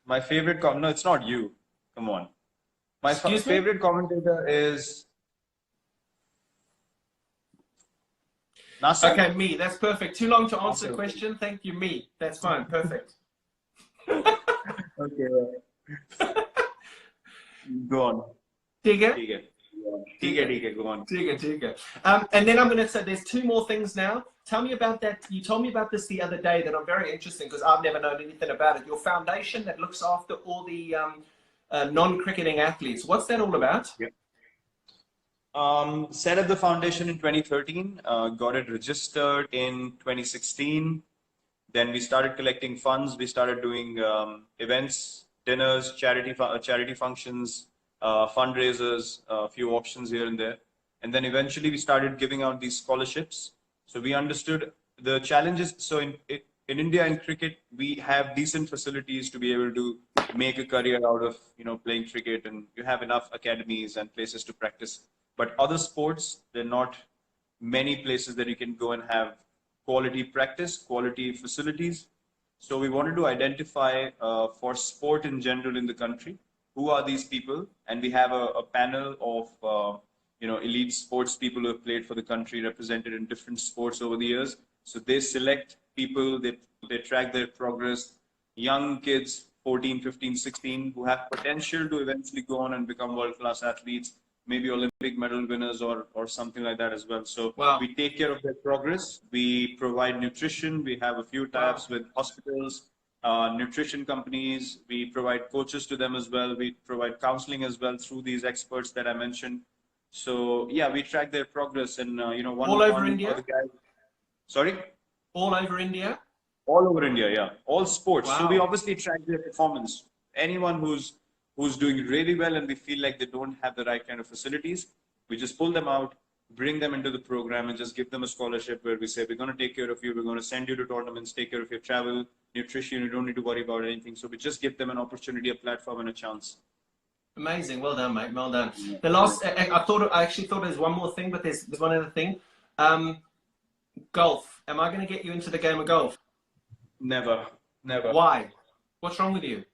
S2: My favorite... No, it's not you. Come on. My favorite commentator is... Nasser?
S1: Okay, me. That's perfect. Too long to answer the
S2: Okay.
S1: question. Thank you, me. That's fine. Perfect.
S2: Okay. Go on.
S1: Tigger?
S2: ठीक है. ठीक है. Go on.
S1: Tigger. And then I'm going to say there's two more things now. Tell me about that. You told me about this the other day that I'm very interested because I've never known anything about it. Your foundation that looks after all the non-cricketing athletes. What's that all about?
S2: Yeah. Set up the foundation in 2013, got it registered in 2016. Then we started collecting funds. We started doing events, dinners, charity functions, fundraisers, a few auctions here and there. And then eventually we started giving out these scholarships. So we understood the challenges. So in India in cricket, we have decent facilities to be able to make a career out of playing cricket, and you have enough academies and places to practice. But other sports, there are not many places that you can go and have quality practice, quality facilities. So we wanted to identify for sport in general in the country, who are these people? And we have a panel of elite sports people who have played for the country, represented in different sports over the years. So they select people, they track their progress, young kids, 14, 15, 16, who have potential to eventually go on and become world-class athletes, maybe Olympic medal winners or something like that as well. So
S1: Wow.
S2: we take care of their progress. We provide nutrition. We have a few tie-ups with hospitals, nutrition companies. We provide coaches to them as well. We provide counseling as well through these experts that I mentioned. So yeah, we track their progress, and
S1: all over India.
S2: Sorry.
S1: All over India.
S2: All over India, yeah. All sports.
S1: Wow.
S2: So we obviously track their performance. Anyone who's doing really well and we feel like they don't have the right kind of facilities, we just pull them out, bring them into the program, and just give them a scholarship where we say, we're going to take care of you, we're going to send you to tournaments, take care of your travel, nutrition, you don't need to worry about anything. So we just give them an opportunity, a platform, and a chance.
S1: Amazing. Well done, mate. Well done. The last, I actually thought there's one more thing, but there's one other thing. Golf. Am I going to get you into the game of golf?
S2: Never.
S1: Why? What's wrong with you?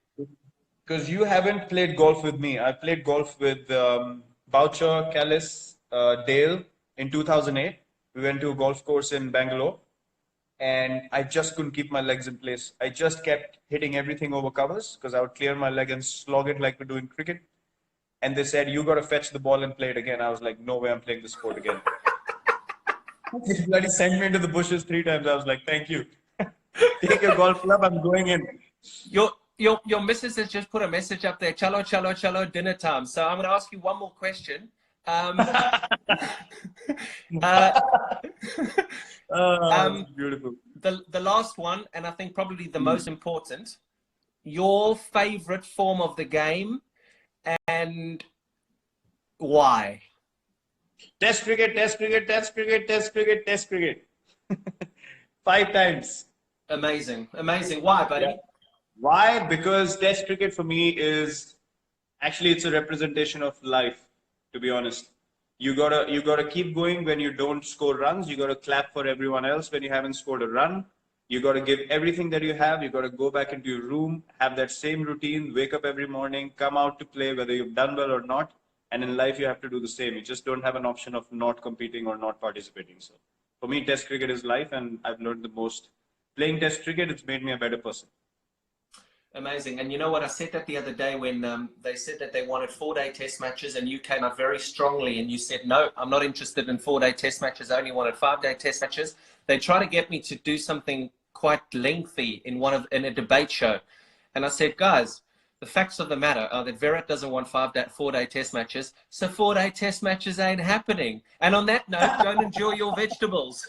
S2: Because you haven't played golf with me. I played golf with Boucher, Callis, Dale in 2008. We went to a golf course in Bangalore, and I just couldn't keep my legs in place. I just kept hitting everything over covers because I would clear my leg and slog it like we do in cricket. And they said, you got to fetch the ball and play it again. I was like, no way I'm playing the sport again. They bloody sent me into the bushes 3 times. I was like, thank you. Take your golf club, I'm going in.
S1: Your missus has just put a message up there. Chalo, chalo, chalo, dinner time. So I'm going to ask you one more question.
S2: Beautiful.
S1: The last one, and I think probably the most important, your favorite form of the game and why?
S2: Test cricket. 5 times.
S1: Amazing. Why, buddy?
S2: Yeah. Why? Because Test cricket for me is actually it's a representation of life. To be honest, you gotta keep going when you don't score runs. You gotta clap for everyone else when you haven't scored a run. You gotta give everything that you have. You gotta go back into your room, have that same routine, wake up every morning, come out to play whether you've done well or not. And in life, you have to do the same. You just don't have an option of not competing or not participating. So for me, Test cricket is life, and I've learned the most. Playing Test cricket, it's made me a better person.
S1: Amazing. And you know what? I said that the other day when they said that they wanted 4-day test matches, and you came up very strongly and you said, no, I'm not interested in 4-day test matches. I only wanted 5-day test matches. They try to get me to do something quite lengthy in a debate show. And I said, guys, the facts of the matter are that Virat doesn't want 4-day test matches. So 4-day test matches ain't happening. And on that note, don't enjoy your vegetables.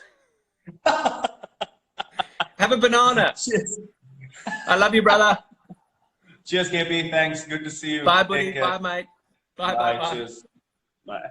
S1: Have a banana.
S2: Cheers.
S1: I love you, brother.
S2: Cheers, KP. Thanks. Good to see you.
S1: Bye, buddy. Bye, mate. Bye.
S2: Cheers. Bye.